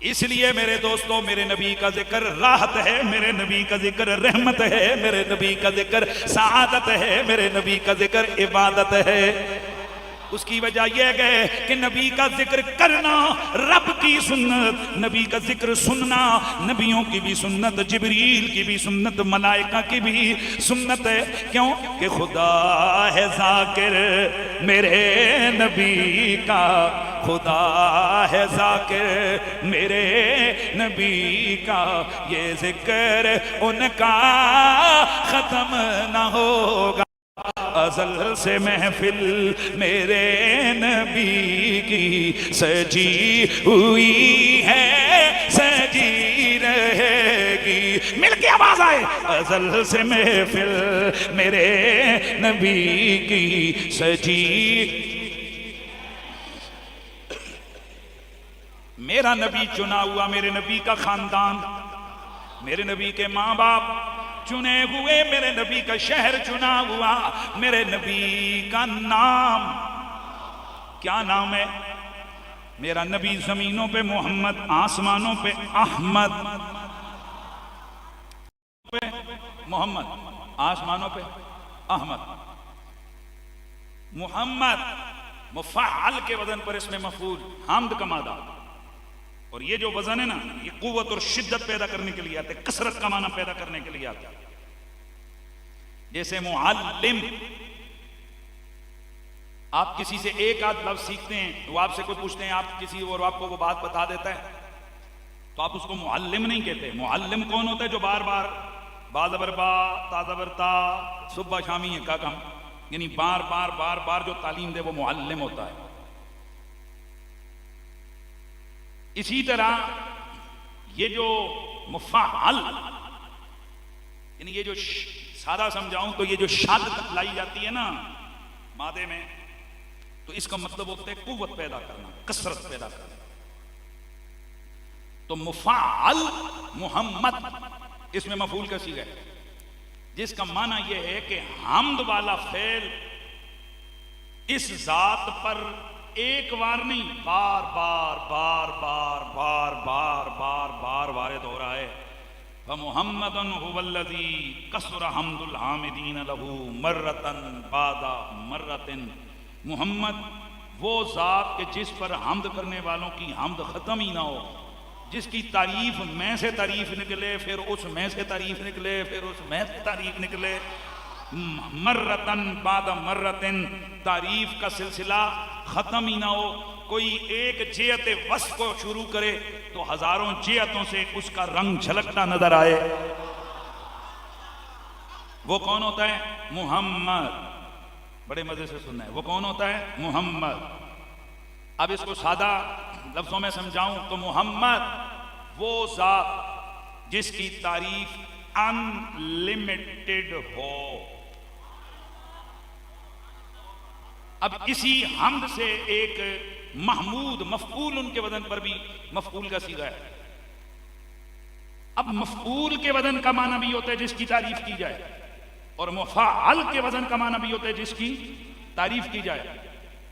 اس لیے میرے دوستوں، میرے نبی کا ذکر راحت ہے، میرے نبی کا ذکر رحمت ہے، میرے نبی کا ذکر سعادت ہے، میرے نبی کا ذکر عبادت ہے۔ اس کی وجہ یہ ہے کہ نبی کا ذکر کرنا رب کی سنت، نبی کا ذکر سننا نبیوں کی بھی سنت، جبریل کی بھی سنت، ملائکہ کی بھی سنت ہے۔ کیوں کہ خدا ہے ذاکر میرے نبی کا، خدا ہے ذاکر میرے نبی کا، یہ ذکر ان کا ختم نہ ہوگا۔ ازل سے محفل میرے نبی کی سجی ہوئی ہے، سجی رہے گی۔ مل کے آواز آئے، ازل سے محفل میرے نبی کی سجی۔ میرا نبی چنا ہوا، میرے نبی کا خاندان، میرے نبی کے ماں باپ چنے ہوئے، میرے نبی کا شہر چنا ہوا، میرے نبی کا نام کیا نام ہے؟ میرا نبی زمینوں پہ محمد، آسمانوں پہ احمد، محمد آسمانوں پہ احمد۔ محمد مفعل کے وزن پر اس میں مفعول، حمد کا مادہ، اور یہ جو وزن ہے نا، یہ قوت اور شدت پیدا کرنے کے لیے آتے، کثرت کا معنی پیدا کرنے کے لیے آتے۔ جیسے معلم، آپ کسی سے ایک آدھ لفظ سیکھتے ہیں، وہ آپ سے کوئی پوچھتے ہیں، آپ کسی اور آپ کو وہ بات بتا دیتا ہے، تو آپ اس کو معلم نہیں کہتے۔ معلم کون ہوتا ہے؟ جو بار بار با زبر با، تا زبر تا، صبح شامی ہے کا کام، یعنی بار بار بار بار جو تعلیم دے وہ معلم ہوتا ہے۔ اسی طرح یہ جو مفعل، یعنی یہ جو سادہ سمجھاؤں تو یہ جو شدت لائی جاتی ہے نا مادے میں، تو اس کا مطلب ہوتا ہے قوت پیدا کرنا، کثرت پیدا کرنا۔ تو مفعل محمد، اس میں مفعول کا صیغہ ہے، جس کا معنی یہ ہے کہ حمد والا فعل اس ذات پر ایک بار نہیں، بار بار بار بار بار بار بار بار وارد ہو رہا ہے۔ فَمُحَمَّدٌ هُوَ الَّذِي كَثُرَ حَمْدُ الْحَامِدِينَ لَهُ مَرَّةً بَعْدَ مَرَّةٍ۔ محمد وہ ذات کہ جس پر حمد کرنے والوں کی حمد ختم ہی نہ ہو، جس کی تعریف میں سے تعریف نکلے، پھر اس میں سے تعریف نکلے، پھر اس میں سے تعریف نکلے، مرتن بعد مرتن، تعریف کا سلسلہ ختم ہی نہ ہو۔ کوئی ایک جہت وصف کو شروع کرے تو ہزاروں جہتوں سے اس کا رنگ جھلکتا نظر آئے۔ وہ کون ہوتا ہے؟ محمد۔ بڑے مزے سے سننا ہے، وہ کون ہوتا ہے؟ محمد۔ اب اس کو سادہ لفظوں میں سمجھاؤں تو محمد وہ ذات جس کی تعریف ان لمیٹڈ ہو۔ اب اسی حمد سے ایک محمود، مفعول ان کے وزن پر بھی مفعول کا صیغہ ہے۔ اب مفعول کے وزن کا معنی بھی ہوتا ہے جس کی تعریف کی جائے، اور مفعل کے وزن کا معنی بھی ہوتا ہے جس کی تعریف کی جائے،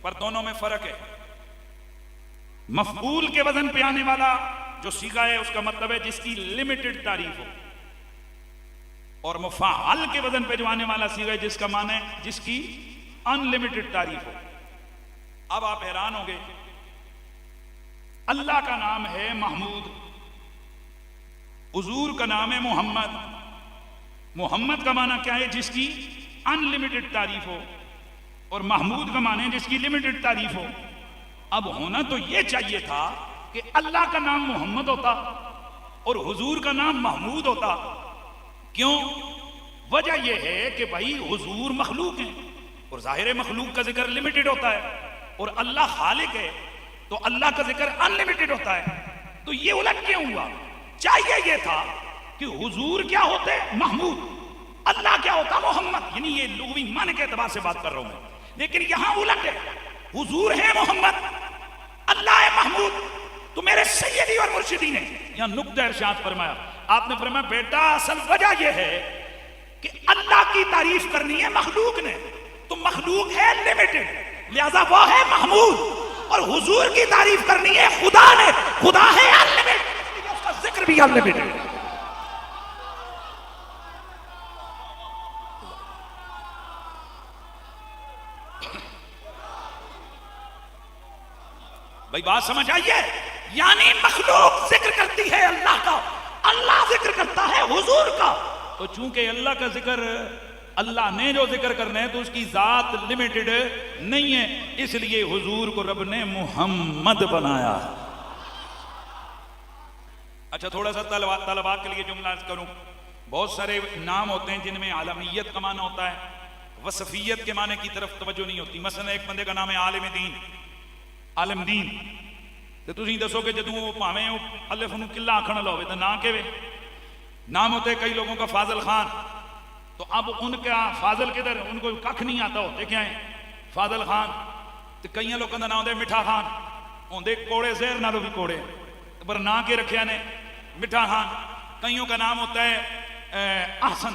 پر دونوں میں فرق ہے۔ مفعول کے وزن پہ آنے والا جو صیغہ ہے اس کا مطلب ہے جس کی لمیٹڈ تعریف ہو، اور مفعل کے وزن پہ جو آنے والا صیغہ ہے جس کا معنی ہے جس کی ان لمیٹڈ تعریف ہو۔ اب آپ حیران ہوں گے، اللہ کا نام ہے محمود، حضور کا نام ہے محمد۔ محمد کا معنی کیا ہے؟ جس کی ان لمیٹڈ تعریف ہو، اور محمود کا معنی ہے جس کی لمیٹڈ تعریف ہو۔ اب ہونا تو یہ چاہیے تھا کہ اللہ کا نام محمد ہوتا اور حضور کا نام محمود ہوتا۔ کیوں؟ وجہ یہ ہے کہ بھائی حضور مخلوق ہیں، اور ظاہر مخلوق کا ذکر لمیٹڈ ہوتا ہے، اور اللہ خالق ہے تو اللہ کا ذکر ان لمیٹڈ ہوتا ہے۔ تو یہ الٹ کیوں ہوا؟ چاہیے یہ تھا کہ حضور کیا ہوتے؟ محمود، اللہ کیا ہوتا؟ محمد۔ یعنی یہ لغوی معنی کے اعتبار سے بات کر رہا ہوں میں، لیکن یہاں الٹ ہے، حضور ہے محمد، اللہ ہے محمود۔ تو میرے سیدی اور مرشدی نے یہاں نقطہ ارشاد فرمایا، آپ نے فرمایا بیٹا اصل وجہ یہ ہے کہ اللہ کی تعریف کرنی ہے مخلوق نے، تو مخلوق ہے لمیٹڈ، لہذا وہ ہے محمود، اور حضور کی تعریف کرنی ہے خدا نے، خدا ہے انلمیٹڈ۔ ذکر بھی انلمیٹڈ. بھائی بات سمجھ آئیے؟ یعنی مخلوق ذکر کرتی ہے اللہ کا، اللہ ذکر کرتا ہے حضور کا. تو چونکہ اللہ کا ذکر اللہ نے جو ذکر کرنا ہے تو اس کی ذات لمیٹڈ نہیں ہے، اس لیے حضور کو رب نے محمد بنایا. اچھا تھوڑا سا طلباء کے لیے جملہ عرض کروں. بہت سارے نام ہوتے ہیں جن میں عالمیت کا معنی ہوتا ہے، وصفیت کے معنی کی طرف توجہ نہیں ہوتی. مثلا ایک بندے کا نام ہے عالم دین، عالم دین، تو تسی دسو کہ جدوں وہ پاویں الف نو کلا آکھن والا ہوے تے نام کیویں. نام ہوتے ہیں کئی لوگوں کا فاضل خان، تو اب ان کا فاضل کدھر، ان کو ککھ نہیں آتا، ہوتے کیا ہیں فاضل خان. تو کئی لوگوں کا نام ہوتا ہے میٹھا خان، ہوندے کوڑے زہر نالوں بھی کوڑے، پر نام کے رکھیا نے میٹھا خان. کئیوں کا نام ہوتا ہے احسن،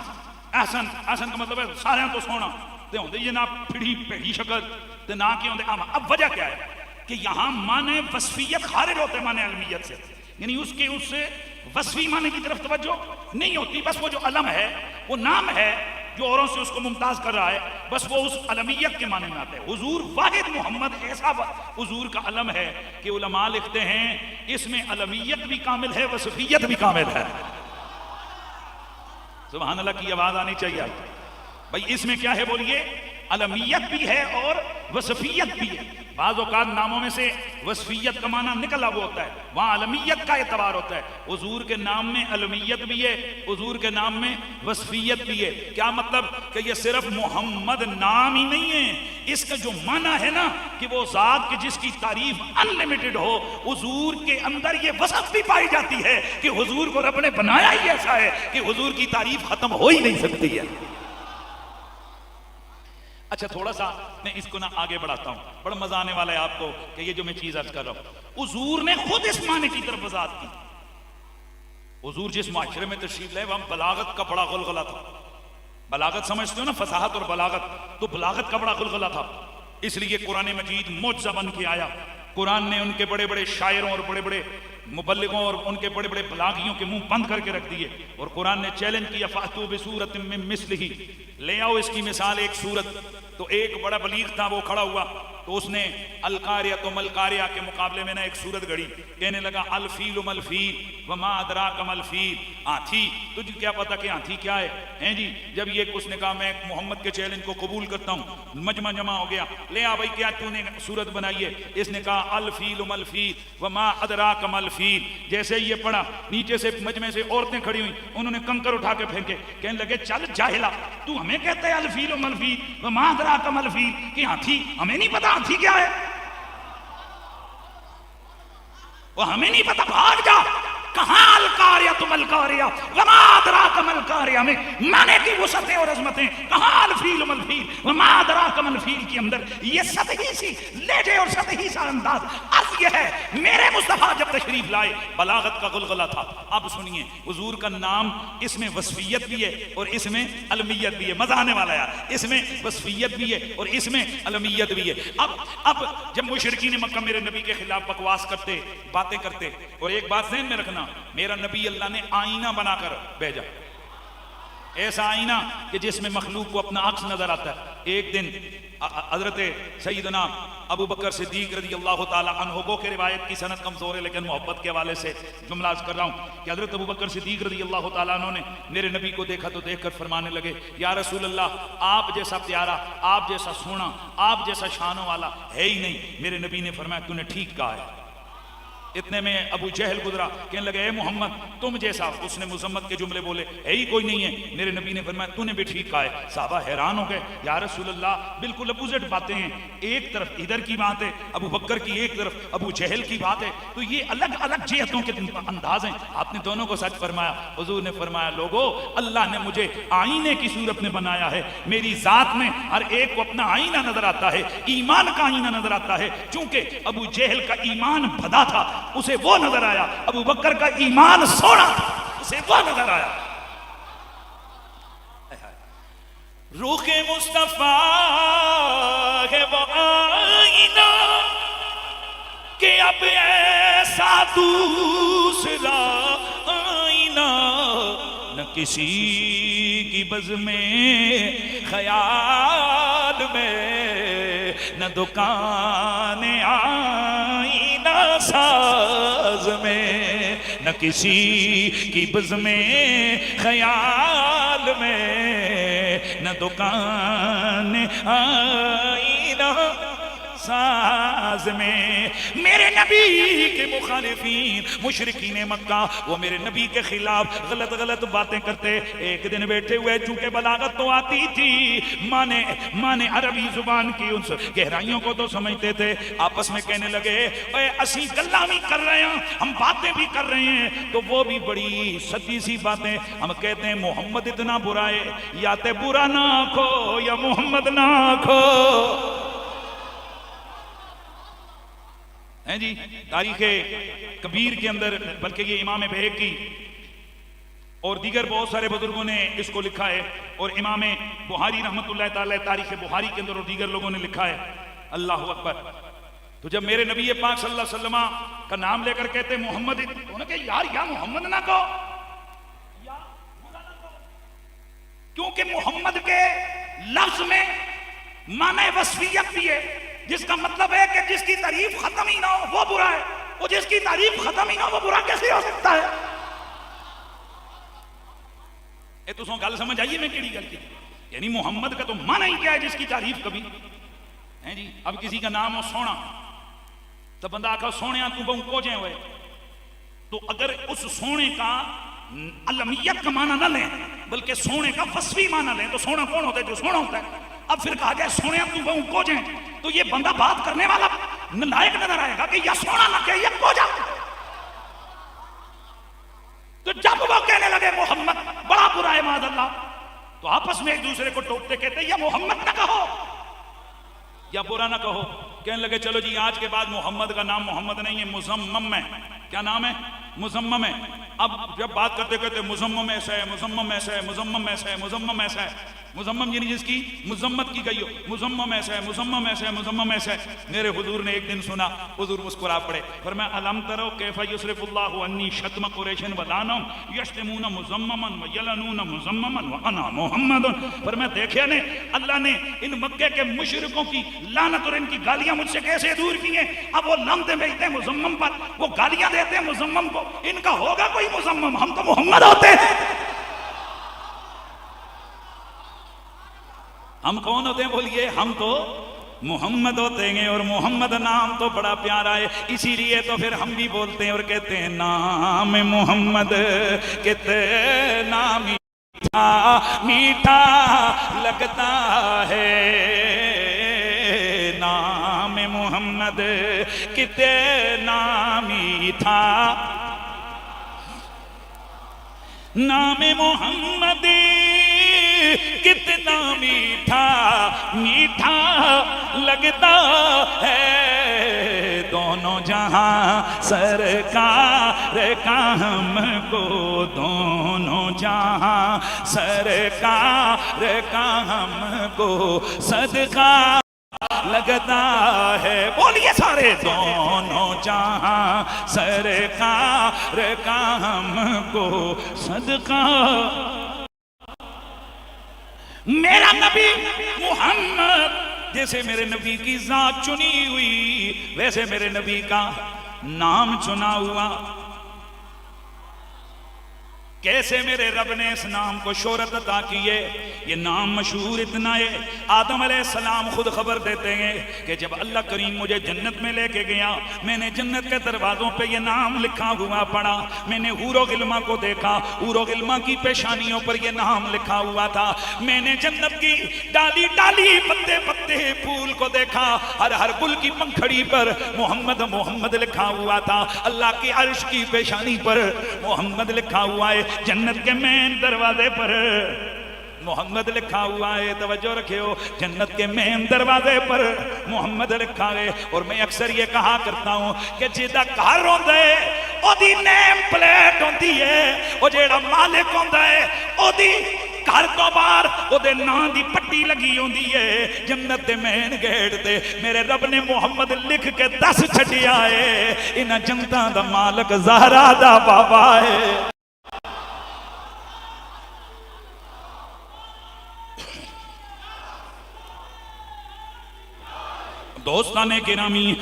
احسن احسن کا مطلب ہے سارے تو سونا، تے ہوندے یہ نہ پھڑی پیڑی شکل، تے نہ کی ہوندے عام. اب وجہ کیا ہے کہ یہاں معنی وصفیت خارج ہوتے ہیں معنی علمیت سے، یعنی اس کے اس سے وصفی معنی کی طرف توجہ نہیں ہوتی. بس وہ جو علم ہے، وہ نام ہے جو اوروں سے اس کو ممتاز کر رہا ہے، بس وہ اس علمیت کے معنی میں آتا ہے. حضور واحد محمد ایسا حضور کا علم ہے کہ علماء لکھتے ہیں اس میں علمیت بھی کامل ہے، وصفیت بھی کامل ہے. سبحان اللہ کی آواز آنی چاہیے. بھائی اس میں کیا ہے بولیے؟ علمیت بھی ہے اور وصفیت بھی ہے. بعض اوقات ناموں میں سے وصفیت کا معنی نکلا وہ ہوتا ہے، وہاں علمیت کا اعتبار ہوتا ہے. حضور کے نام میں علمیت بھی ہے، حضور کے نام میں وصفیت بھی ہے. کیا مطلب؟ کہ یہ صرف محمد نام ہی نہیں ہے، اس کا جو معنی ہے نا کہ وہ ذات کی جس کی تعریف انلمیٹڈ ہو، حضور کے اندر یہ وصف بھی پائی جاتی ہے کہ حضور کو رب نے بنایا ہی ایسا ہے کہ حضور کی تعریف ختم ہو ہی نہیں سکتی ہے. اچھا تھوڑا سا میں اس کو نہ آگے بڑھاتا ہوں، بڑا مزہ آنے والا ہے آپ کو کہ یہ جو میں چیز عرض کر رہا ہوں. حضور نے خود اس معنی کی طرف وضاحت کی. حضور جس معاشرے میں تشریف لائے وہاں بلاغت کا بڑا غلغلہ تھا. بلاغت سمجھتے ہو نا، فصاحت اور بلاغت، تو بلاغت کا بڑا غلغلہ تھا. اس لیے قرآن مجید معجزہ بن کے آیا. قرآن نے ان کے بڑے بڑے شاعروں اور بڑے بڑے مبلغوں اور ان کے بڑے بڑے بلاغیوں کے منہ بند کر کے رکھ دیے. اور قرآن نے چیلنج کیا فاتو بسورۃ من مثلہ، لے آؤ اس کی مثال ایک سورت. تو ایک بڑا بلیغ تھا، وہ کھڑا ہوا تو اس نے القاریۃ ملقاریہ کے مقابلے میں نہ ایک سورت گھڑی، کہنے لگا الفیل ملفیل وما ادراک ملفیل، ہاتھی، تجھے کیا پتا کہ ہاتھی کیا ہے؟ ہیں جی جب یہ اس نے کہا میں محمد کے چیلنج کو قبول کرتا ہوں، مجمع جمع ہو گیا. لے آ بھائی کیا تو نے سورت بنائی ہے؟ اس نے کہا الفیل ملفیل وما ادراک ملفیل. جیسے یہ پڑھا نیچے سے مجمع سے عورتیں کھڑی ہوئیں، انہوں نے کنکر اٹھا کے پھینکے، کہنے لگے چل جاہلا، تو ہمیں کہتا ہے الفیل ملفیل وما ادراک ملفیل کہ ہاتھی، ہمیں نہیں پتا ہاتھی کیا ہے، وہ ہمیں نہیں پتا، بھاگ جا. کہاں القاریۃ ملقاریہ وما ادراک ملقاریہ میں معنی کی وسعتیں اور عظمتیں، کہاں الفیل ملفیل وما ادراک ملفیل کے اندر یہ سطحی سی لہجے اور سطحی سا انداز. عرض یہ ہے میرے مصطفیٰ جب تشریف لائے بلاغت کا غلغلہ تھا. اب سنیے حضور کا نام اس میں وصفیت بھی ہے اور اس میں علمیت بھی ہے. مزہ آنے والا ہے، اس میں وصفیت بھی ہے اور اس میں علمیت بھی ہے. اب جب مشرکین مکہ میرے نبی کے خلاف بکواس کرتے، باتیں کرتے، اور ایک بات ذہن میں رکھنا، میرا نبی اللہ نے آئینہ بنا کر بھیجا، ایسا آئینہ کہ جس میں مخلوق کو اپنا عکس نظر آتا ہے. ایک دن حضرت سیدنا ابو بکر صدیق رضی اللہ تعالی عنہ کو کہ روایت کی سند کمزور ہے لیکن محبت کے حوالے سے جملہ عرض کر رہا ہوں کہ حضرت ابو بکر صدیق رضی اللہ تعالیٰ عنہ نے میرے نبی کو دیکھا تو دیکھ کر فرمانے لگے یا رسول اللہ، آپ جیسا پیارا، آپ جیسا سونا، آپ جیسا شانوں والا ہے ہی نہیں. میرے نبی نے فرمایا تو نے ٹھیک کہا ہے. اتنے میں ابو جہل گزرا، کہنے لگے اے محمد تم جیسا، اس نے مذمت کے جملے بولے، ہے ہی کوئی نہیں ہے. میرے نبی نے فرمایا تو نے بھی ٹھیک کہا ہے. صحابہ حیران ہو گئے، یا رسول اللہ بالکل اپوزٹ باتیں ہیں، ایک طرف ادھر کی بات ہے ابو بکر کی، ایک طرف ابو جہل کی بات ہے، تو یہ الگ الگ جہتوں کے انداز ہیں. آپ نے دونوں کو سچ فرمایا. حضور نے فرمایا لوگو اللہ نے مجھے آئینے کی صورت میں بنایا ہے، میری ذات میں ہر ایک کو اپنا آئینہ نظر آتا ہے، ایمان کا آئینہ نظر آتا ہے. چونکہ ابو جہل کا ایمان بھدا تھا اسے وہ نظر آیا، ابو بکر کا ایمان سونا تھا اسے وہ نظر آیا. روح مصطفیٰ ہے وہ آئینہ کہ اب ایسا دوسرا کسی کی بزم خیال میں، نہ دکان آئینہ ساز میں، نہ کسی کی بزم خیال میں، نہ دکان آئینہ ساز میں۔ میرے نبی کے مخالفین مشرکین مکہ وہ میرے نبی کے خلاف غلط غلط باتیں کرتے۔ ایک دن بیٹھے ہوئے، چونکہ بلاغت تو آتی تھی، مانے عربی زبان کی ان گہرائیوں کو تو سمجھتے تھے، آپس میں کہنے لگے اے اسی گلاں بھی کر رہے ہیں، ہم باتیں بھی کر رہے ہیں، تو وہ بھی بڑی سچی سی باتیں ہم کہتے ہیں محمد اتنا برا ہے، یا تے برا نہ کھو یا محمد نہ کھو۔ ہیں جی تاریخ کبیر کے اندر، بلکہ یہ امام بہقی اور دیگر بہت سارے بزرگوں نے اس کو لکھا ہے، اور امام بخاری رحمۃ اللہ تعالی تاریخ بخاری کے اندر اور دیگر لوگوں نے لکھا ہے۔ اللہ اکبر۔ تو جب میرے نبی پاک صلی اللہ علیہ وسلم کا نام لے کر کہتے محمد، انہوں نے کہا یار یا محمد نہ کہو، کیونکہ محمد کے لفظ میں معنی وصفیت بھی ہے، جس کا مطلب ہے کہ جس کی تعریف ختم ہی نہ ہو وہ برا ہے، اور جس کی تعریف ختم ہی نہ ہو وہ برا کیسے ہو سکتا ہے؟ اے تو گل سمجھ آئیے میں کیڑی گل کی؟ یعنی محمد کا تو معنی ہی کیا ہے جس کی تعریف کبھی ہیں جی۔ اب کسی کا نام ہو سونا، تو بندہ آکھا سونے تو بہوں کو جائیں ہوئے، تو اگر اس سونے کا علمیت کا معنی نہ لیں بلکہ سونے کا وصفی معنی لیں، تو سونا کون ہوتا ہے؟ جو سونا ہوتا ہے۔ اب پھر کہا جائے سونے تو بہوں کو جائیں، تو یہ بندہ بات کرنے والا نالائق نظر آئے گا کہ یا سونا نہ کہے یا کو جا۔ تو جب وہ کہنے لگے محمد بڑا برا ہے معاذ اللہ، تو آپس میں ایک دوسرے کو ٹوکتے کہتے یا محمد نہ کہو یا برا نہ کہو۔ کہنے لگے چلو جی آج کے بعد محمد کا نام محمد نہیں ہے، مزمم ہے۔ کیا نام ہے؟ مزمم ہے۔ اب جب بات کرتے کہتے مزمم ایسا ہے، مزمم ایسا ہے، مزمم ایسا ہے، مزمم ایسا ہے۔ مزمم یعنی جس کی مذمت کی گئی ہو، مزمم ایسا ہے، مزمم ایسا ہے، مزمم ایسا ہے۔ میرے حضور نے ایک دن سنا، حضور مسکرا پڑے، فرمایا الم ترو کیف یصرف اللہ عنی شتم قریش ولعنہم یشتمون مزمما ویلعنون مزمما وانا محمد۔ فرمایا دیکھیا نے اللہ نے ان مکے کے مشرکوں کی لعنت اور ان کی گالیاں مجھ سے کیسے دور کی ہیں۔ اب وہ لعنتیں بھیجتے ہیں مزمم پر، وہ گالیاں دیتے ہیں مزمم کو، ان کا ہوگا کوئی مزمم، ہم تو محمد ہوتے ہیں۔ ہم کون ہوتے ہیں بولیے؟ ہم تو محمد ہوتے ہیں، اور محمد نام تو بڑا پیارا ہے، اسی لیے تو پھر ہم بھی بولتے ہیں اور کہتے ہیں نام محمد کتنا میٹھا میٹھا لگتا ہے، نام محمد کتنا میٹھا، نام محمد کتنا میٹھا میٹھا لگتا ہے، دونوں جہاں سرکار کا ہم کو، دونوں جہاں سرکار کا ہم کو صدقہ لگتا ہے۔ بولیے سارے، دونوں جہاں سرکار کا ہم کو صدقہ۔ میرا نبی محمد، جیسے میرے نبی کی ذات چنی ہوئی ویسے میرے نبی کا نام چنا ہوا۔ کیسے میرے رب نے اس نام کو شہرت عطا کی ہے؟ یہ نام مشہور اتنا ہے، آدم علیہ السلام خود خبر دیتے ہیں کہ جب اللہ کریم مجھے جنت میں لے کے گیا، میں نے جنت کے دروازوں پہ یہ نام لکھا ہوا پڑھا، میں نے حور و غلماں کو دیکھا، حور و غلماں کی پیشانیوں پر یہ نام لکھا ہوا تھا، میں نے جنت کی ڈالی ڈالی پتے پتے پھول کو دیکھا، ہر گل کی پنکھڑی پر محمد محمد لکھا ہوا تھا، اللہ کی عرش کی پیشانی پر محمد لکھا ہوا ہے، جنت کے مین دروازے پر محمد لکھا ہوا ہے۔ توجہ رکھیو، جنت کے مین دروازے پر محمد لکھا ہے۔ اور میں اکثر یہ کہا کرتا ہوں کہ جیدہ گھر ہوندہ ہے او دی نیم پلیٹ ہوندی ہے، او جیڑا مالک ہوندہ ہے او دی گھر تو باہر او دے نام دی پٹی لگی ہوندی ہے۔ جنت دے مین گیٹ تے میرے رب نے محمد لکھ کے 10 چھٹیا ہے، انہاں جنتاں دا مالک زہرا دا بابا ہے۔ دوستان گرامی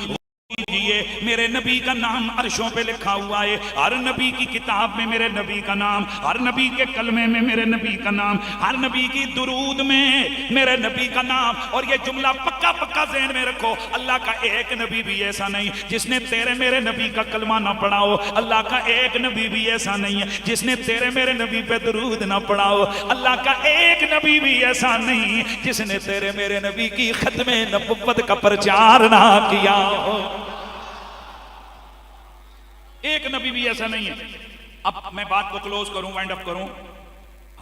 کیجئے، میرے نبی کا نام عرشوں پہ لکھا ہوا ہے، ہر نبی کی کتاب میں میرے نبی کا نام، ہر نبی کے کلمے میں میرے نبی کا نام، ہر نبی کی درود میں میرے نبی کا نام. اور یہ جملہ پکا پکا ذہن میں رکھو، اللہ کا ایک نبی بھی ایسا نہیں جس نے تیرے میرے نبی کا کلمہ نہ پڑھا ہو. اللہ کا ایک نبی بھی ایسا نہیں ہے جس نے تیرے میرے نبی پہ درود نہ پڑھا ہو. اللہ کا ایک نبی بھی ایسا نہیں جس نے تیرے میرے نبی کی ختم نبوت کا پرچار نہ کیا ہو. ایک نبی بھی ایسا نہیں ہے. اب میں بات کو کلوز کروں، وائنڈ اپ کروں.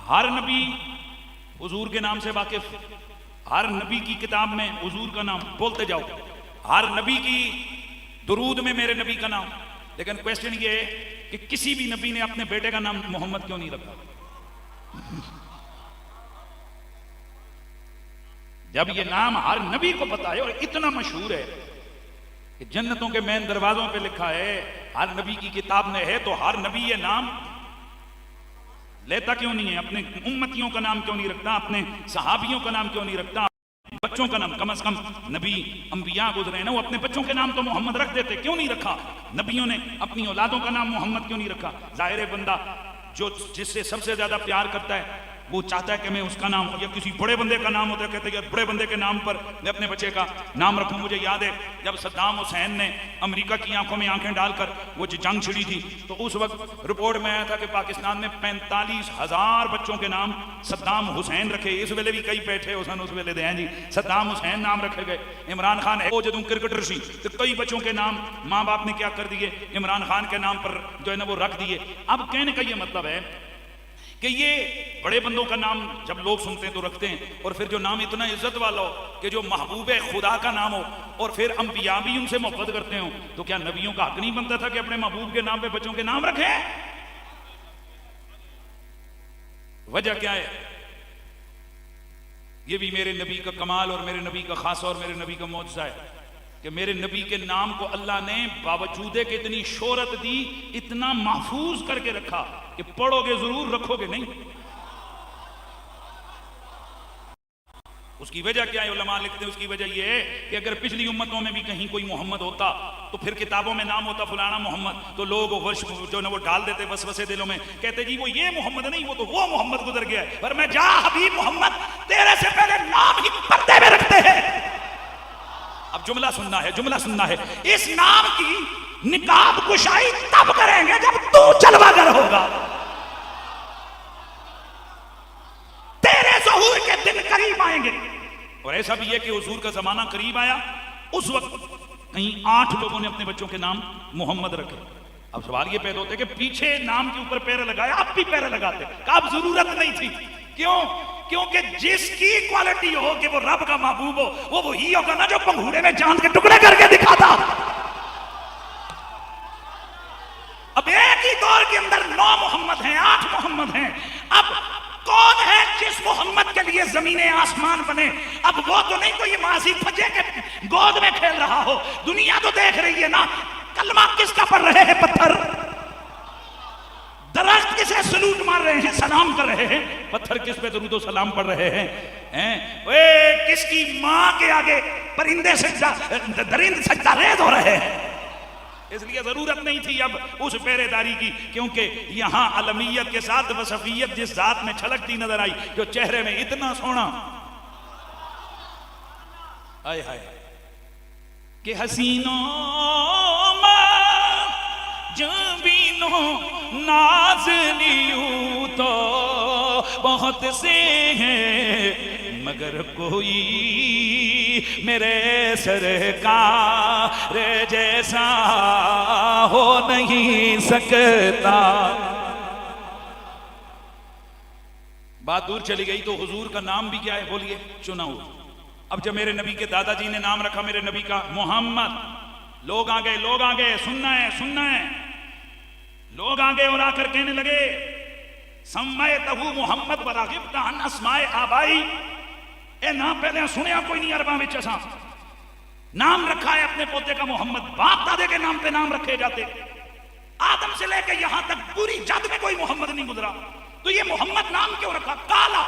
ہر نبی حضور کے نام سے واقف، ہر نبی کی کتاب میں حضور کا نام بولتے جاؤ، ہر نبی کی درود میں میرے نبی کا نام. لیکن کویسچن یہ ہے کہ کسی بھی نبی نے اپنے بیٹے کا نام محمد کیوں نہیں رکھا؟ جب یہ نام ہر نبی کو پتا ہے اور اتنا مشہور ہے کہ جنتوں کے مین دروازوں پہ لکھا ہے، ہر نبی کی کتاب میں ہے، تو ہر نبی یہ نام لیتا کیوں نہیں ہے؟ اپنے امتیوں کا نام کیوں نہیں رکھتا؟ اپنے صحابیوں کا نام کیوں نہیں رکھتا؟ بچوں کا نام، کم از کم نبی انبیاء گزرے نا، وہ اپنے بچوں کے نام تو محمد رکھ دیتے، کیوں نہیں رکھا؟ نبیوں نے اپنی اولادوں کا نام محمد کیوں نہیں رکھا؟ ظاہر ہے بندہ جو جس سے سب سے زیادہ پیار کرتا ہے وہ چاہتا ہے کہ میں اس کا نام، یا کسی بڑے بندے کا نام ہوتا ہے کہتے ہیں کہ بڑے بندے کے نام پر میں اپنے بچے کا نام رکھوں. مجھے یاد ہے جب صدام حسین نے امریکہ کی آنکھوں میں آنکھیں ڈال کر وہ جنگ چھڑی تھی تو اس وقت رپورٹ میں آیا تھا کہ پاکستان نے 45,000 بچوں کے نام صدام حسین رکھے. اس ویلے بھی کئی بیٹھے حسین اس ویلے دے ہیں جی، صدام حسین نام رکھے گئے. عمران خان ہے وہ جدوں کرکٹر سی تو کئی بچوں کے نام ماں باپ نے کیا کر دیے، عمران خان کے نام پر جو ہے نا وہ رکھ دیے. اب کہنے کا یہ مطلب ہے کہ یہ بڑے بندوں کا نام جب لوگ سنتے ہیں تو رکھتے ہیں، اور پھر جو نام اتنا عزت والا ہو کہ جو محبوب خدا کا نام ہو اور پھر انبیاء بھی ان سے محبت کرتے ہوں، تو کیا نبیوں کا حق نہیں بنتا تھا کہ اپنے محبوب کے نام پہ بچوں کے نام رکھیں؟ وجہ کیا ہے؟ یہ بھی میرے نبی کا کمال اور میرے نبی کا خاصہ اور میرے نبی کا معجزہ ہے کہ میرے نبی کے نام کو اللہ نے باوجود کہ اتنی شہرت دی اتنا محفوظ کر کے رکھا کہ پڑھو گے ضرور، رکھو گے نہیں. اس کی وجہ کیا ہے؟ علماء لکھتے ہیں اس کی وجہ یہ ہے کہ اگر پچھلی امتوں میں بھی کہیں کوئی محمد ہوتا تو پھر کتابوں میں نام ہوتا فلانا محمد، تو لوگ جو نا وہ ڈال دیتے وسوسے دلوں میں، کہتے جی وہ یہ محمد نہیں، وہ تو وہ محمد گزر گیا ہے. پر میں جا حبیب محمد تیرے سے پہلے نام ہی پردے میں رکھتے ہیں. اب جملہ سننا ہے، جملہ سننا ہے. اس نام کی نقاب کشائی تب کریں گے جب تو جلوہ گر ہوگا. تیرے ظہور کے دن قریب آئیں گے. اور ایسا بھی ہے کہ حضور کا زمانہ قریب آیا، اس وقت کہیں 8 لوگوں نے اپنے بچوں کے نام محمد رکھے. اب سوال یہ پیدا ہوتا ہے کہ پیچھے نام کے اوپر پیرے لگایا، اب بھی پیرے لگاتے، اب ضرورت نہیں تھی. کیوں؟ کیونکہ جس کی کوالٹی ہو کہ وہ رب کا محبوب ہو، وہ وہی ہوگا نا جو پنگھوڑے میں چاند کے ٹکڑے کر کے دکھاتا. اب ایک ہی دور کے اندر 9 محمد ہیں، 8 محمد ہیں. اب کون ہے جس محمد کے لیے زمینیں آسمان بنے؟ اب وہ تو نہیں کوئی ماضی پھجے کے گود میں کھیل رہا ہو. دنیا تو دیکھ رہی ہے نا کلمہ کس کا پڑھ رہے ہیں، پتھر. درخت کسے سلوٹ مار رہے ہیں، سلام کر رہے ہیں. پتھر کس پہ درود و سلام پڑھ رہے ہیں؟ کس کی ماں کے آگے پرندے سجدہ درند سجدہ ریز ہو رہے ہیں. اس لیے ضرورت نہیں تھی اب اس پہرے داری کی، کیونکہ یہاں علمیت کے ساتھ وصفیت جس ذات میں چھلکتی نظر آئی، جو چہرے میں اتنا سونا آئے ہائے کہ حسینوں جبینوں نازلیوں تو بہت سے ہیں، مگر کوئی میرے سرکار جیسا ہو نہیں سکتا. بات دور چلی گئی تو حضور کا نام بھی کیا ہے؟ بولیے، چنا ہوا. اب جب میرے نبی کے دادا جی نے نام رکھا میرے نبی کا محمد، لوگ آ گئے، لوگ آ گئے، سننا ہے سننا ہے. لوگ آ گئے اور آ کر کہنے لگے سمیتہ محمد وراغبت عن اسماء آبائی. اے نام پہلے سنیا کوئی نہیں عرباں وچ اساں نام رکھا ہے اپنے پوتے کا محمد. باپ دادے کے نام پہ نام رکھے جاتے، آدم سے لے کے یہاں تک پوری جد میں کوئی محمد نہیں گزرا، تو یہ محمد نام کیوں رکھا؟ کالا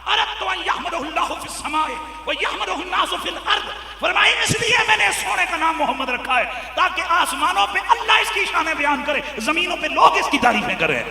اردت ان یحمدہ اللہ فی السماء و یحمدہ الناس فی الارض، فرمائے اس لیے میں نے سونے کا نام محمد رکھا ہے تاکہ آسمانوں پہ اللہ اس کی شانیں بیان کرے، زمینوں پہ لوگ اس کی تعریفیں کریں۔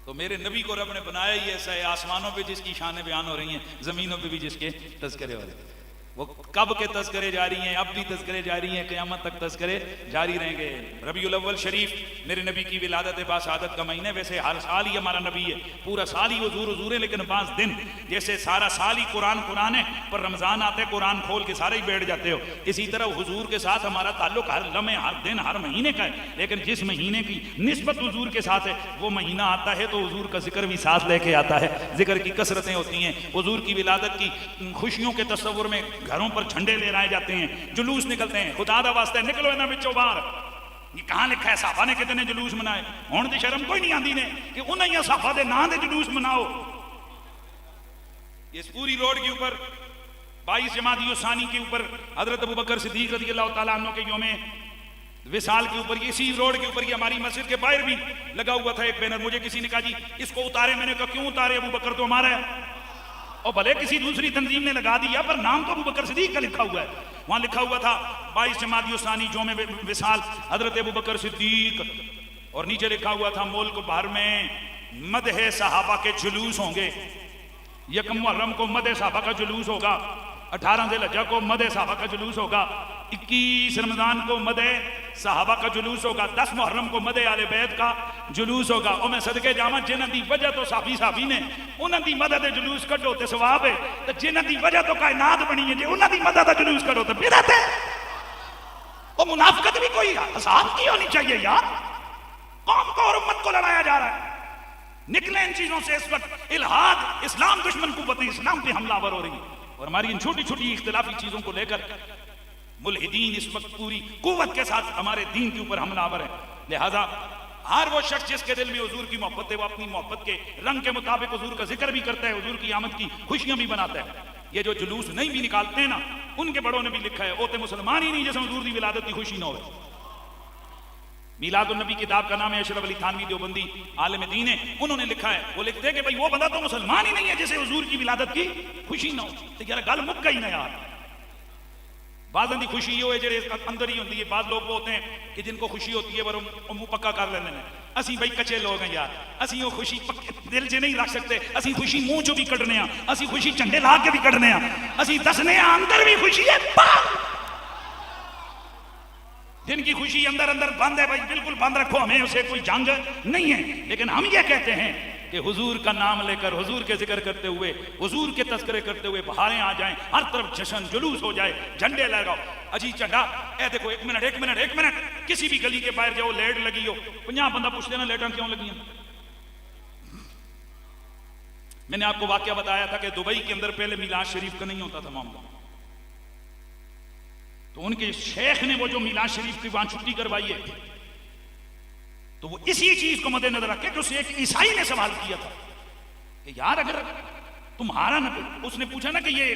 تو میرے نبی کو رب نے بنایا ہی ایسا ہے، آسمانوں پہ جس کی شانیں بیان ہو رہی ہیں، زمینوں پہ بھی جس کے تذکرے ہو رہے ہیں۔ وہ کب کے تذکرے جاری ہیں، اب بھی تذکرے جاری ہیں، قیامت تک تذکرے جاری رہیں گے۔ ربیع الاول شریف میرے نبی کی ولادت باسعادت کا مہینہ، ویسے ہر سال ہی ہمارا نبی ہے، پورا سال ہی حضور حضور ہے، لیکن 5 دن جیسے سارا سال ہی قرآن ہے، پر رمضان آتے قرآن کھول کے سارے ہی بیٹھ جاتے ہو، اسی طرح حضور کے ساتھ ہمارا تعلق ہر لمحے، ہر دن، ہر مہینے کا ہے، لیکن جس مہینے کی نسبت حضور کے ساتھ ہے وہ مہینہ آتا ہے تو حضور کا ذکر بھی ساتھ لے کے آتا ہے، ذکر کی کثرتیں ہوتی ہیں۔ حضور کی ولادت کی خوشیوں کے تصور میں گھروں پر جھنڈے لے رائے جاتے ہیں، جلوس نکلتے ہیں، خدا دا واسطہ نکلو انہاں وچوں باہر۔ یہ کہاں لکھا ہے صحابہ نے کتنے جلوس منائے؟ ہن تے شرم کوئی نہیں آندی نے کہ انہاں ہی صحابہ دے نام دے جلوس مناؤ۔ اس پوری روڈ کے اوپر 22 جمادی الثانی کے اوپر حضرت ابوبکر صدیق رضی اللہ تعالیٰ عنہ کے یوم وصال کے اوپر، اسی روڈ کے اوپر، یہ ہماری مسجد کے باہر بھی لگا ہوا تھا ایک بینر۔ مجھے کسی نے کہا جی اس کو اتارے، میں نے کہا کیوں اتارے، ابوبکر تو ہمارا ہے، اور بھلے کسی دوسری تنظیم نے لگا دیا پر نام تو ابوبکر صدیق کا لکھا ہوا ہے۔ وہاں لکھا ہوا تھا 22 جمادی الثانی یوم وصال حضرت ابوبکر صدیق، اور نیچے لکھا ہوا تھا ملک بھر میں مدح صحابہ کے جلوس ہوں گے، 1 محرم کو مدح صحابہ کا جلوس ہوگا، 18 ذی الحجہ کو مدح صحابہ کا جلوس ہوگا، 21 رمضان کو مدح صحابہ کا جلوس ہوگا، 10 محرم کو مدح آل بیت کا جلوس ہوگا۔ اور میں صدقے جاواں جنہاں دی وجہ تو صحابی نے انہاں دی مدد جلوس کڈو تے ثواب ہے، تے جنہاں دی وجہ تو کائنات بنی ہے، جے انہاں دی مدد جلوس کڈو تے بدعت ہے۔ اور منافقت بھی کوئی حساب کی ہونی چاہیے یار، قوم کو اور امت کو لڑایا جا رہا ہے۔ نکلیں ان چیزوں سے، اس وقت الہاد، اسلام دشمن قوت اسلام پہ حملہ آور ہو رہی ہے، اور ہماری ان چھوٹی چھوٹی اختلافی چیزوں کو لے کر ملحدین اس وقت پوری قوت کے ساتھ ہمارے دین کے اوپر حملہ آور ہے۔ لہذا ہر وہ شخص جس کے دل میں حضور کی محبت ہے، وہ اپنی محبت کے رنگ کے مطابق حضور کا ذکر بھی کرتا ہے، حضور کی آمد کی خوشیاں بھی مناتا ہے۔ یہ جو جلوس نہیں بھی نکالتے ہیں نا، ان کے بڑوں نے بھی لکھا ہے وہ تے مسلمان ہی نہیں جیسے حضور کی ولادت کی خوشی نہ ہوئے۔ میلاد النبی کتاب کا نام ہے، اشرف علی تھانوی دیوبندی عالم دین ہے، انہوں نے لکھا ہے، وہ لکھتے ہیں کہ بھئی وہ بندہ تو مسلمان ہی نہیں ہے جیسے حضور کی ولادت کی خوشی نہ ہو۔ تو یار گل مک گئی نا یار، بعض دی خوشی یہ ہوئے جڑے اندر ہی ہوندی ہے، بعض لوگ ہوتے ہیں کہ جن کو خوشی ہوتی ہے پر منہ پکا کر لیندے ہیں۔ اسی بھائی کچے لوگ ہیں یار، اسی وہ خوشی دل سے نہیں رکھ سکتے، اسی خوشی منہ چوں بھی کڈنے ہاں، اسی خوشی جھنڈے لا کے بھی کڈنے ہاں، اسی دسنے ہاں اندر بھی خوشی ہے جن کی خوشی اندر اندر بند ہے، بھائی بالکل بند رکھو، ہمیں اسے کوئی جنگ نہیں ہے۔ لیکن ہم یہ کہتے ہیں کہ حضور کا نام لے کر، حضور کے ذکر کرتے ہوئے، حضور کے تذکرے کرتے ہوئے بہاریں آ جائیں، ہر طرف جشن جلوس ہو جائے، جھنڈے لگاؤ۔ اجی جھنڈا اے دیکھو، ایک منٹ، کسی بھی گلی کے باہر جاؤ، لیٹ لگی ہو، 50 بندہ پوچھتے نا لیٹاں کیوں لگی ہیں۔ میں نے آپ کو واقعہ بتایا تھا کہ دبئی کے اندر پہلے میلاد شریف کا نہیں ہوتا تھا معاملہ، تو ان کے شیخ نے وہ جو میلاد شریف کی وہاں چھٹی کروائی ہے، تو وہ اسی چیز کو مد نظر رکھے کہ اسے ایک عیسائی نے سوال کیا تھا کہ یار اگر تمہارا نبی، اس نے پوچھا نا کہ یہ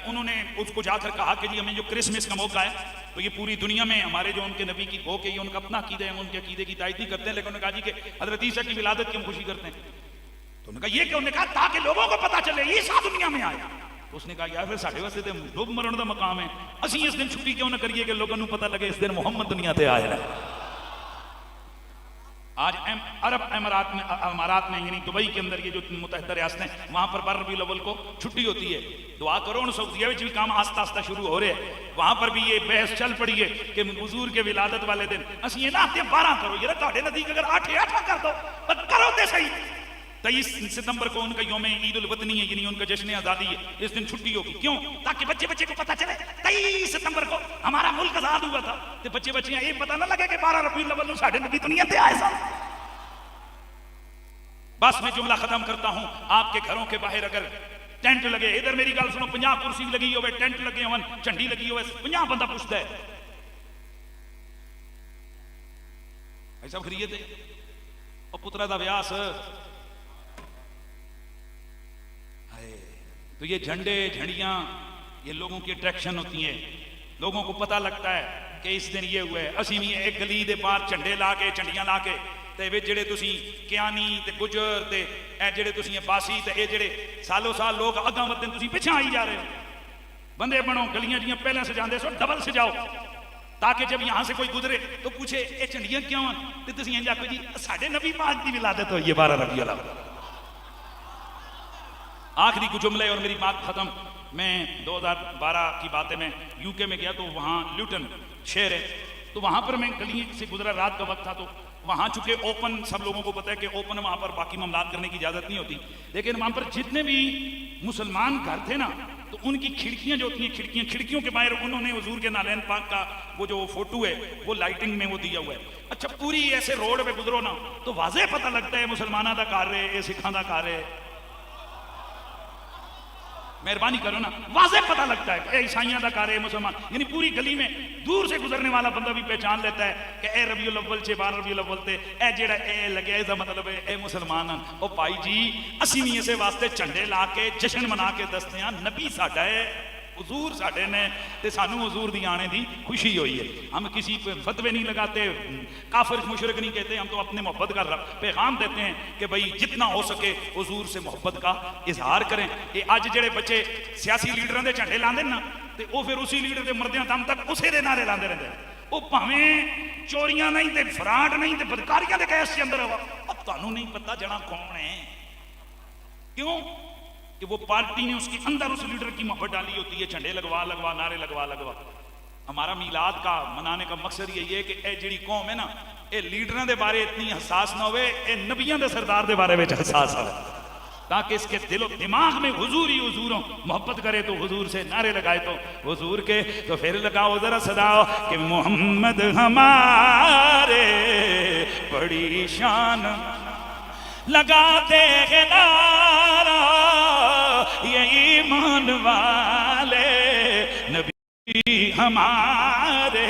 انہوں نے اس کو جا کر کہا کہ جی ہمیں جو کرسمس کا موقع ہے تو یہ پوری دنیا میں ہمارے جو ان کے نبی کی ہو کے یہ ان کا اپنا عقیدہ ہے، ہم ان کے عقیدے کی تائید نہیں کرتے ہیں، لیکن انہوں نے کہا جی کہ حضرت عیسیٰ کی ولادت کی ہم خوشی کرتے ہیں۔ تو انہوں نے کہا یہ کہ انہوں نے کہا تاکہ لوگوں کو پتا چلے عیسیٰ دنیا میں آیا۔ تو اس نے کہا یار پھر ساڈے واسطے تے ڈوب مرن دا مقام ہے، اسی اس دن چھٹی کیوں نہ کریے کہ لوگوں کو پتہ لگے اس دن محمد دنیا تے آیا ہے۔ آج عرب امارات میں یعنی دبئی کے اندر یہ جو متحدہ ریاستیں، وہاں پر 12 ربیع الاول کو چھٹی ہوتی ہے۔ دعا کرو ان سعودیہ میں بھی کام آہستہ آہستہ شروع ہو رہے ہیں، وہاں پر بھی یہ بحث چل پڑی ہے کہ حضور کے ولادت والے دن اسی یہ نہ آتے 12 کرو، یہ تہاڈے نزدیک اگر 8 کر دو پر کرو تے صحیح۔ 23 ستمبر کو ان کا یوم عید الوطنی ہے، یعنی ان کا جشن آزادی ہے، اس دن چھٹی ہوگی۔ کیوں؟ تاکہ بچے کو پتہ چلے 23 ستمبر کو ہمارا ملک آزاد ہوا تھا، تو بچیاں یہ پتہ نہ لگے کہ 12 ربیع الاول ساڈے نبی دنیا تے آئے سن۔ بس میں جملہ ختم کرتا ہوں، آپ کے گھروں کے باہر اگر ٹینٹ لگے، ادھر میری گل سنو، 50 کرسی لگی ہوئے، ٹینٹ لگے ہوئے، جھنڈی لگی ہوئے، 50 بندہ پوچھتا ہے ایسا خریت ہے اور پترا دا ویاس، تو یہ جھنڈے جھنڈیاں یہ لوگوں کی اٹریکشن ہوتی ہیں، لوگوں کو پتہ لگتا ہے کہ اس دن یہ ہوا ہے۔ اسی بھی ایک گلی دے پار جھنڈے لا کے جھنڈیاں لا کے تے وچ جڑے تسی کیانی تے گجر تے اے جڑے تسی باسی تے اے جڑے سالوں سال لوگ اگاں ودن تسی پیچھے آئی جا رہے ہو بندے بنو گلیاں جیاں پہلے سجاندے سو ڈبل سجاؤ تاکہ جب یہاں سے کوئی گزرے تو پوچھے اے جھنڈیاں کیوں ہیں تے تسی انج آکھو جی ساڈے نبی پاک دی ولادت ہوئی ہے 12 ربیع الاول آخری کچھ جملے اور میری بات ختم میں 2012 کی بات ہے میں یو کے میں گیا تو وہاں لیوٹن شہر ہے تو وہاں پر میں گلی سے گزرا رات کا وقت تھا تو وہاں چونکہ اوپن سب لوگوں کو پتہ ہے کہ اوپن وہاں پر باقی معاملات کرنے کی اجازت نہیں ہوتی لیکن وہاں پر جتنے بھی مسلمان گھر تھے نا تو ان کی کھڑکیاں جو ہوتی ہیں کھڑکیوں کے باہر انہوں نے حضور کے نالین پاک کا وہ جو فوٹو ہے وہ لائٹنگ میں وہ دیا ہوا ہے اچھا پوری ایسے روڈ پہ گزرو نا تو واضح پتہ لگتا ہے مسلمانوں کا کار ہے یہ سکھاں کا کار ہے مہربانی کرو نا واضح پتہ لگتا ہے کہ اے عیسائیاں دا کار ہے مسلمان یعنی پوری گلی میں دور سے گزرنے والا بندہ بھی پہچان لیتا ہے کہ اے ربیع الاول 12 ربیع الاول تے اے جیڑا اے لگیا اس دا مطلب ہے اے مسلمان ہیں او بھائی جی اسی بھی اسے واسطے جھنڈے لا کے جشن منا کے دستے ہیں نبی ساڈا ہے حضور ساڈے نے تے سانو حضور دی آنے دی خوشی ہوئی ہے ہم کسی پہ فتوے نہیں لگاتے کافر مشرک نہیں کہتے ہم تو اپنے محبت کا پیغام دیتے ہیں کہ بھئی جتنا ہو سکے حضور سے محبت کا اظہار کریں یہ آج جڑے بچے سیاسی لیڈراں دے جھنڈے لاندے نا تے او پھر اسی لیڈر دے مردیاں دم تک اسے دے نعرے لاندے رہندے او بھاویں چوریاں نہیں تے فراڈ نہیں تے بدکاریاں دے کیس کے اندر ہوا اب تانوں نہیں پتہ جنا کون ہے کیوں کہ وہ پارٹی نے اس کے اندر اس لیڈر کی محبت ڈالی ہوتی ہے جھنڈے لگوا لگوا نعرے لگوا لگوا ہمارا میلاد کا منانے کا مقصد یہی ہے کہ اے جڑی قوم ہے نا اے لیڈراں دے بارے اتنی حساس نہ ہوئے اے نبیاں دے سردار دے بارے میں حساس ہوئے تاکہ اس کے دل و دماغ میں حضور ہی حضوروں محبت کرے تو حضور سے نعرے لگائے تو حضور کے تو پھر لگاؤ ذرا صداؤ کہ محمد ہمارے بڑی شان لگاتے ہیں نعرہ یہ ایمان والے نبی ہمارے